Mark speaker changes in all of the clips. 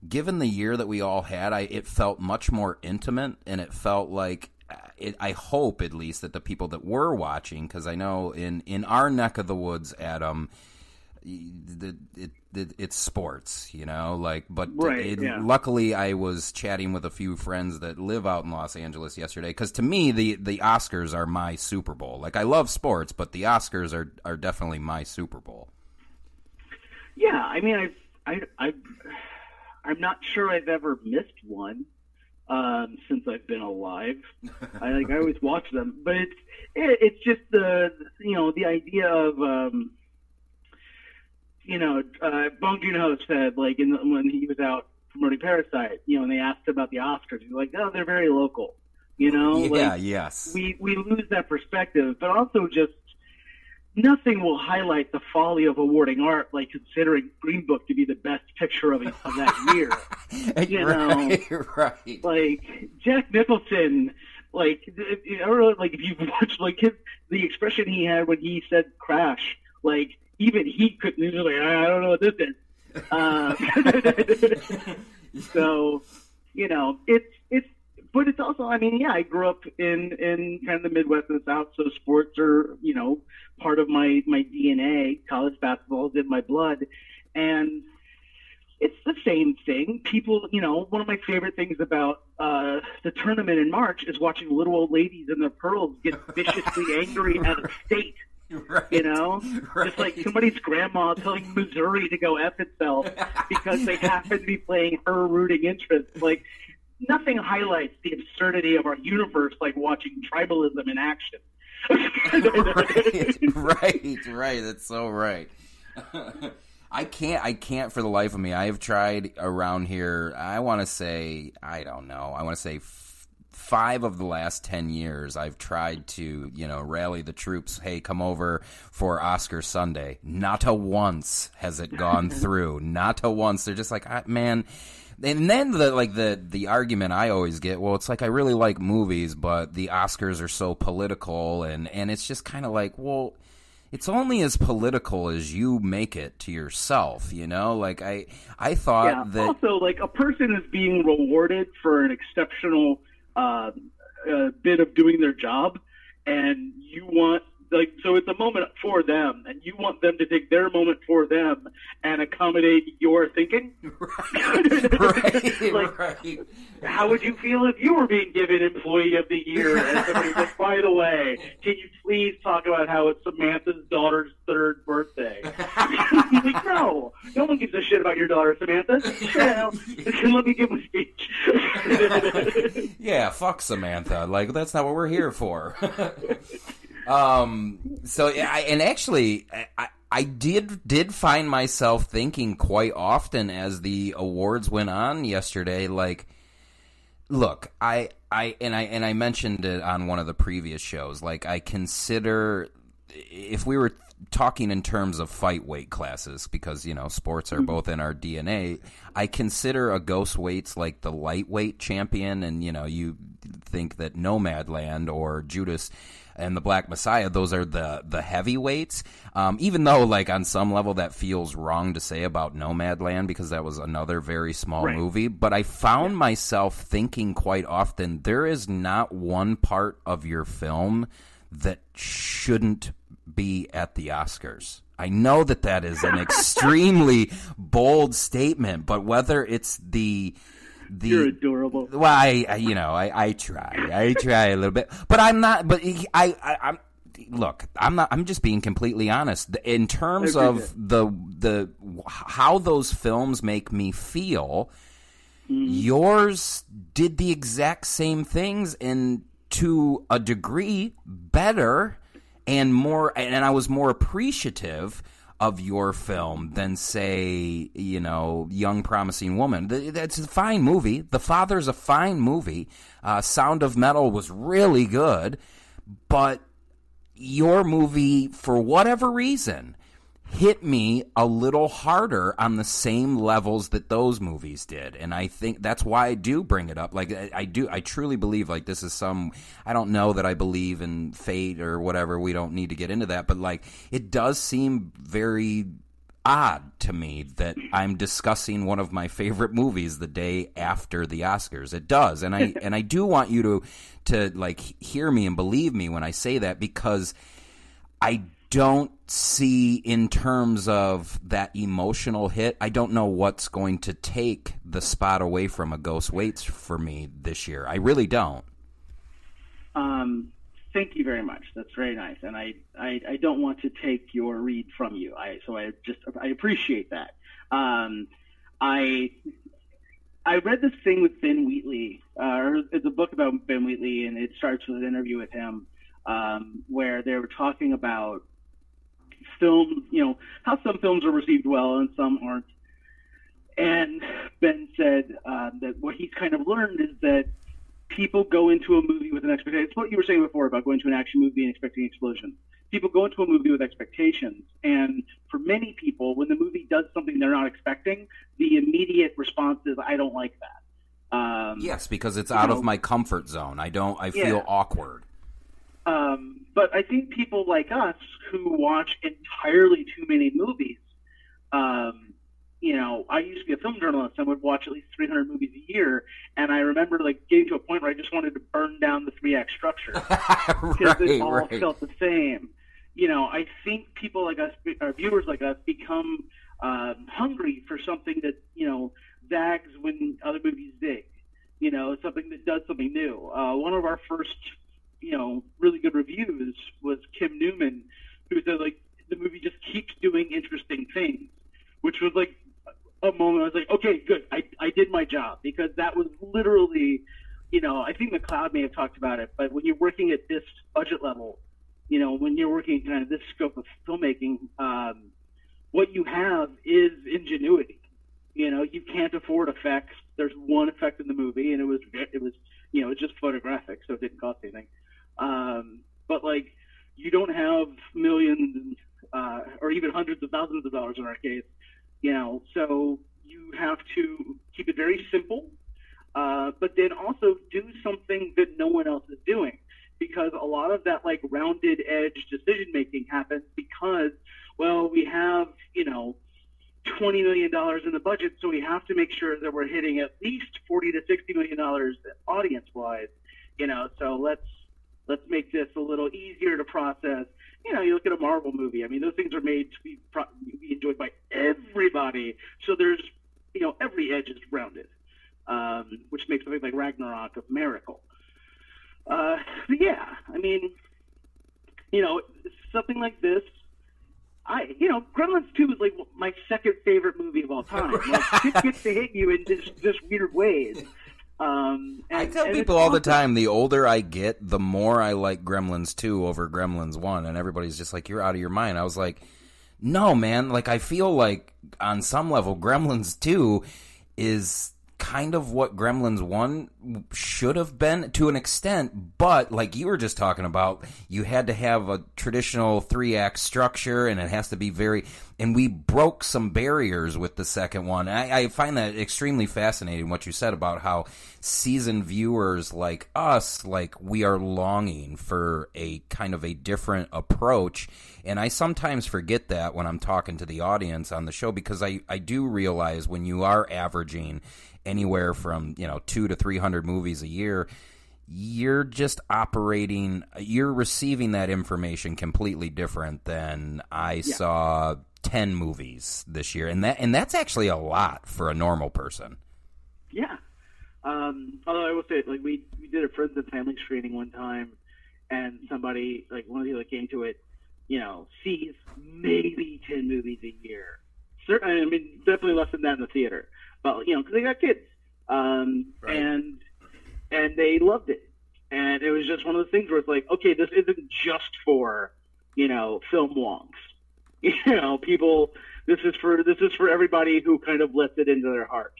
Speaker 1: given the year that we all had, it felt much more intimate, and it felt like I hope at least that the people that were watching, because I know in our neck of the woods, Adam, it's sports, but luckily I was chatting with a few friends that live out in Los Angeles yesterday, because to me the Oscars are my Super Bowl. Like, I love sports, but the Oscars are definitely my Super Bowl.
Speaker 2: Yeah, I mean, I'm not sure I've ever missed one since I've been alive. I always watch them, but it's just the idea of Bong Joon-ho said, like, when he was out promoting Parasite, and they asked about the Oscars, he's like, oh, they're very local,
Speaker 1: yes.
Speaker 2: We lose that perspective, but also just nothing will highlight the folly of awarding art, like considering Green Book to be the best picture of that year.
Speaker 1: Right.
Speaker 2: Like, Jack Nicholson, like, I don't know, like, if you've watched, like, the expression he had when he said Crash, like, even he couldn't. He was like, I don't know what this is. So, but it's also, I mean, yeah, I grew up in kind of the Midwest and the South, so sports are, part of my DNA. College basketball is in my blood. And it's the same thing. People, one of my favorite things about the tournament in March is watching little old ladies in their pearls get viciously angry at a state.
Speaker 1: Right.
Speaker 2: Just like somebody's grandma telling Missouri to go F itself because they happen to be playing her rooting interest. Like, nothing highlights the absurdity of our universe like watching tribalism in action.
Speaker 1: Right. That's so right. I can't for the life of me. I have tried around here, I want to say 5 of the last 10 years, I've tried to, rally the troops. Hey, come over for Oscar Sunday. Not a once has it gone through. Not a once. They're just like, man. And then the argument I always get, well, it's like, I really like movies, but the Oscars are so political, and it's just kind of like, well, it's only as political as you make it to yourself, Like, I thought that
Speaker 2: also, like, a person is being rewarded for an exceptional bit of doing their job, and you want, like, so it's a moment for them, and you want them to take their moment for them and accommodate your thinking.
Speaker 1: Right.
Speaker 2: How would you feel if you were being given Employee of the Year and somebody's like, by the way, can you please talk about how it's Samantha's daughter's 3rd birthday? Like, no one gives a shit about your daughter, Samantha. Let me give a speech.
Speaker 1: Yeah, fuck Samantha. Like, that's not what we're here for. I did find myself thinking quite often as the awards went on yesterday, like, look, I mentioned it on one of the previous shows, like, I consider, if we were talking in terms of fight weight classes, because, sports are both in our DNA, I consider a Ghost Weight's like the lightweight champion, and, you think that Nomadland or Judas and the Black Messiah, those are the heavyweights. Even though, like, on some level that feels wrong to say about Nomadland, because that was another very small movie. But I found myself thinking quite often, there is not one part of your film that shouldn't be at the Oscars. I know that is an extremely bold statement, but whether it's
Speaker 2: you're adorable.
Speaker 1: Well, I try a little bit, but I'm not. But I'm look. I'm not. I'm just being completely honest. In terms of the how those films make me feel, yours did the exact same things, and to a degree better and more. And I was more appreciative of your film than, say, Young Promising Woman. That's a fine movie. The Father's a fine movie. Sound of Metal was really good, but your movie, for whatever reason, hit me a little harder on the same levels that those movies did. And I think that's why I do bring it up. Like, I truly believe, like, this is I don't know that I believe in fate or whatever. We don't need to get into that. But, like, it does seem very odd to me that I'm discussing one of my favorite movies the day after the Oscars. It does, and I do want you to like hear me and believe me when I say that, because I don't see, in terms of that emotional hit, I don't know what's going to take the spot away from A Ghost Waits for me this year. I really don't.
Speaker 2: Thank you very much. That's very nice, and I don't want to take your read from you. I appreciate that. I read this thing with Ben Wheatley, it's a book about Ben Wheatley, and it starts with an interview with him, where they were talking about films, how some films are received well and some aren't. And Ben said that what he's kind of learned is that people go into a movie with an expectation. It's what you were saying before about going to an action movie and expecting explosions. People go into a movie with expectations, and for many people, when the movie does something they're not expecting, the immediate response is, "I don't like that."
Speaker 1: Yes, because it's out of my comfort zone. I feel awkward.
Speaker 2: But I think people like us who watch entirely too many movies, I used to be a film journalist. I would watch at least 300 movies a year, and I remember getting to a point where I just wanted to burn down the 3-act structure because it all felt the same. I think people like us, or viewers like us, become hungry for something that zags when other movies zig. Something that does something new. One of our first really good reviews was Kim Newman, who said the movie just keeps doing interesting things, which was a moment I was like, okay, good, I did my job, because that was literally, I think MacLeod may have talked about it, but when you're working at this budget level, when you're working kind of this scope of filmmaking, what you have is ingenuity. You can't afford effects. There's one effect in the movie, and it was it's just photographic, so it didn't cost anything. But you don't have millions or even hundreds of thousands of dollars in our case, so you have to keep it very simple, but then also do something that no one else is doing, because a lot of that rounded edge decision making happens because, well, we have $20 million in the budget, so we have to make sure that we're hitting at least $40 to $60 million audience wise, so let's make this a little easier to process. You look at a Marvel movie. I mean, those things are made to be enjoyed by everybody. So there's, every edge is rounded, which makes something like Ragnarok a miracle. But yeah, I mean, something like this, Gremlins 2 is my second favorite movie of all time. It gets to hit you in just weird ways.
Speaker 1: I tell people all the time, the older I get, the more I like Gremlins 2 over Gremlins 1, and everybody's just like, you're out of your mind. I was like, no, man, I feel like on some level Gremlins 2 is kind of what Gremlins 1 should have been to an extent, but like you were just talking about, you had to have a traditional 3-act structure, and it has to be and we broke some barriers with the second one. I find that extremely fascinating, what you said about how seasoned viewers like us, we are longing for a kind of a different approach, and I sometimes forget that when I'm talking to the audience on the show, because I do realize when you are averaging anywhere from 200 to 300 movies a year, you're just you're receiving that information completely different than I saw 10 movies this year, and that's actually a lot for a normal person.
Speaker 2: Yeah. Although I will say, we did a friends and family screening one time, and somebody one of the that came to it, sees maybe 10 movies a year. I mean, definitely less than that in the theater. But because they got kids,
Speaker 1: right.
Speaker 2: and they loved it, and it was just one of those things where it's okay, this isn't just for film wonks, people. This is for everybody who kind of lets it into their heart.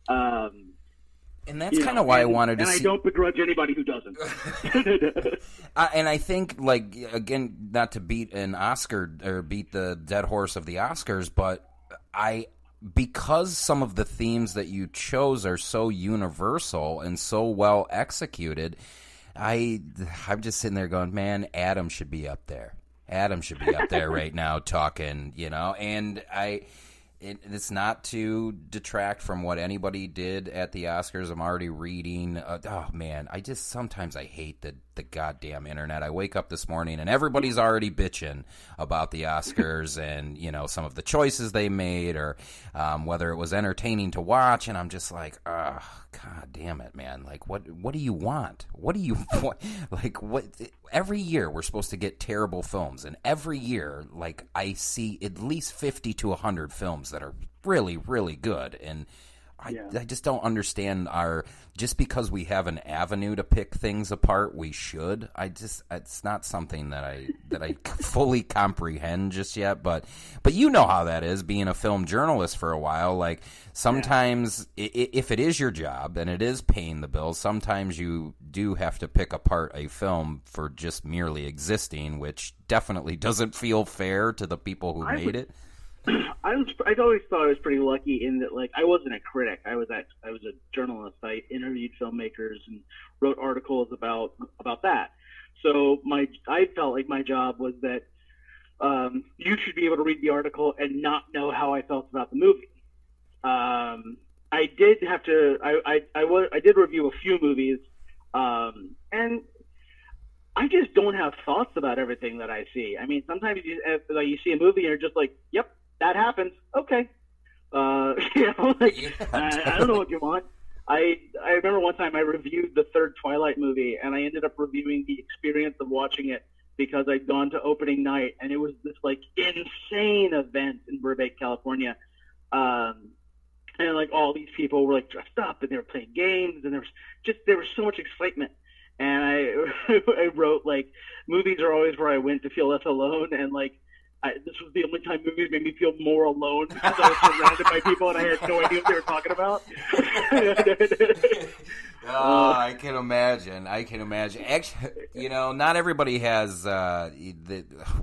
Speaker 1: And that's kind of why I wanted to see.
Speaker 2: And I don't begrudge anybody who doesn't.
Speaker 1: And I think, again, not to beat an Oscar or beat the dead horse of the Oscars, but because some of the themes that you chose are so universal and so well executed, I'm just sitting there going, man, Adam should be up there. Adam should be up there right now talking, and it's not to detract from what anybody did at the Oscars. I'm already reading. Sometimes I hate the goddamn internet. I wake up this morning and everybody's already bitching about the Oscars and, some of the choices they made or whether it was entertaining to watch. And I'm just like, God damn it, man. Like, what do you want? What do you want? Like, what? Every year we're supposed to get terrible films. And every year, like, I see at least 50 to 100 films that are really, really good. And I just don't understand just because we have an avenue to pick things apart, we should. It's not something that I fully comprehend just yet, but you know how that is, being a film journalist for a while. Like, sometimes if it is your job and it is paying the bills, sometimes you do have to pick apart a film for just merely existing, which definitely doesn't feel fair to the people who made it.
Speaker 2: I always thought I was pretty lucky in that, like, I wasn't a critic. I was a journalist. I interviewed filmmakers and wrote articles about that. So I felt like my job was that you should be able to read the article and not know how I felt about the movie. I did have to. I did review a few movies, and I just don't have thoughts about everything that I see. I mean, sometimes you see a movie and you're just like, yep, that happens. Okay. I don't know what you want. I remember one time I reviewed the third Twilight movie, and I ended up reviewing the experience of watching it because I'd gone to opening night, and it was this, like, insane event in Burbank, California. And, like, all these people were, like, dressed up, and they were playing games, and there was so much excitement. And I wrote, like, movies are always where I went to feel less alone, and, like, this was the only time movies made me feel more alone because I was surrounded by people and I had no idea what they were talking about.
Speaker 1: I can imagine. Actually, not everybody has.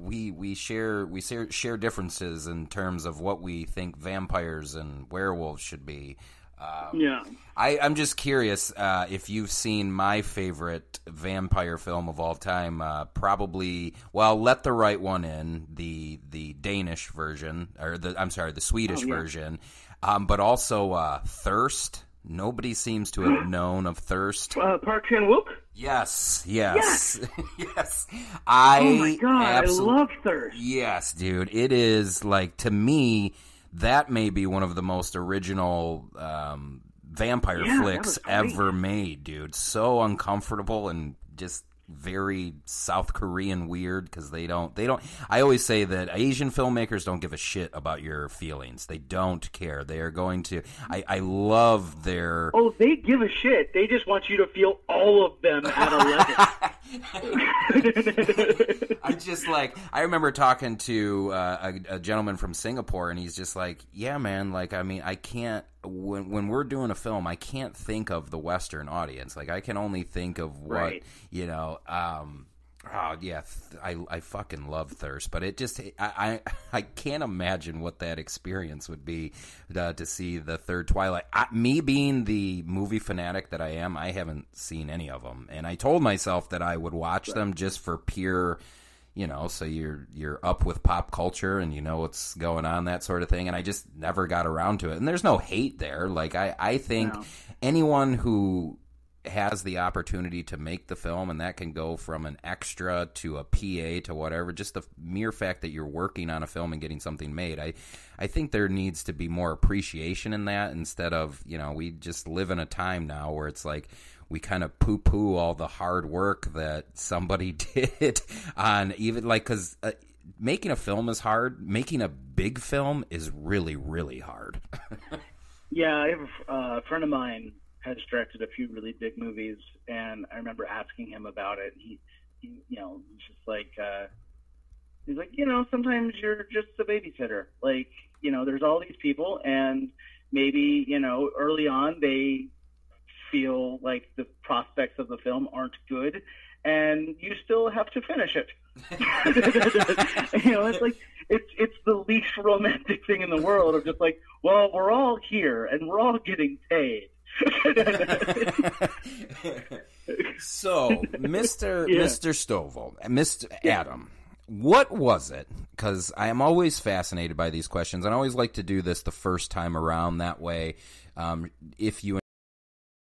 Speaker 1: We share differences in terms of what we think vampires and werewolves should be. I'm just curious if you've seen my favorite vampire film of all time. Probably, Let the Right One In, the Danish version, or the Swedish version, but also Thirst. Nobody seems to have known of Thirst.
Speaker 2: Park Chan-wook?
Speaker 1: Yes.
Speaker 2: Yes.
Speaker 1: Oh
Speaker 2: my God, I love Thirst.
Speaker 1: Yes, dude. It is, like, to me, that may be one of the most original vampire flicks ever made, dude. So uncomfortable and just very South Korean weird because they don't. I always say that Asian filmmakers don't give a shit about your feelings. They don't care. They are going to. I love their.
Speaker 2: Oh, they give a shit. They just want you to feel all of them at 11.
Speaker 1: I remember talking to a gentleman from Singapore, and he's just like, yeah, man, like, I mean, I can't, when we're doing a film, I can't think of the Western audience. Like, I can only think of what, I fucking love Thirst, but it just, I can't imagine what that experience would be to see the third Twilight. Me being the movie fanatic that I am, I haven't seen any of them, and I told myself that I would watch them just for pure, so you're up with pop culture and you know what's going on, that sort of thing, and I just never got around to it. And there's no hate there. Like, I think anyone who has the opportunity to make the film, and that can go from an extra to a PA to whatever, just the mere fact that you're working on a film and getting something made, I think there needs to be more appreciation in that, instead of, we just live in a time now where it's like we kind of poo-poo all the hard work that somebody did on, even, like, because making a film is hard. Making a big film is really, really hard.
Speaker 2: Yeah, I have a friend of mine has directed a few really big movies, and I remember asking him about it. He he's just like, he's like, sometimes you're just a babysitter. Like, there's all these people, and maybe, early on they feel like the prospects of the film aren't good, and you still have to finish it. It's like, it's the least romantic thing in the world of just like, well, we're all here and we're all getting paid.
Speaker 1: So, Mr. Stovall, Mr. Adam, what was it? Because I am always fascinated by these questions, and I always like to do this the first time around. That way, if you